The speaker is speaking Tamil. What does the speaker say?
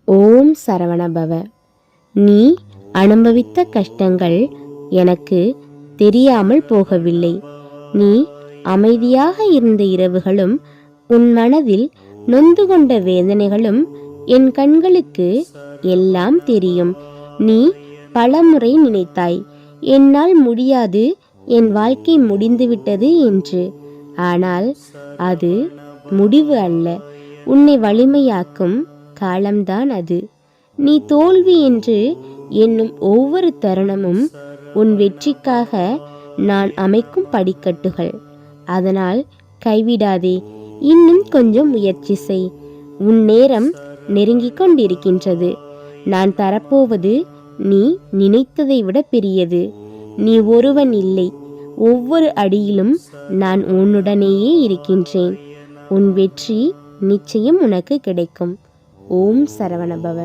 ஓம் சரவணபவ. நீ அனுபவித்த கஷ்டங்கள் எனக்கு தெரியாமல் போகவில்லை. நீ அமைதியாக இருந்த இரவுகளும் உன் மனதில் நொந்து கொண்ட வேதனைகளும் என் கண்களுக்கு எல்லாம் தெரியும். நீ பலமுறை நினைத்தாய், என்னால் முடியாது, என் வாழ்க்கை முடிந்துவிட்டது என்று. ஆனால் அது முடிவு அல்ல, உன்னை வலிமையாக்கும் காலம்தான் அது. நீ தோல்வி என்று என்னும் ஒவ்வொரு தருணமும் உன் வெற்றிக்காக நான் அமைக்கும் படிக்கட்டுகள். அதனால் கைவிடாதே, இன்னும் கொஞ்சம் முயற்சி செய். உன் நேரம் நெருங்கிக் கொண்டிருக்கின்றது. நான் தரப்போவது நீ நினைத்ததை விட பெரியது. நீ ஒருவன் இல்லை, ஒவ்வொரு அடியிலும் நான் உன்னுடனேயே இருக்கின்றேன். உன் வெற்றி நிச்சயம் உனக்கு கிடைக்கும். ஓம் சரவணபவ.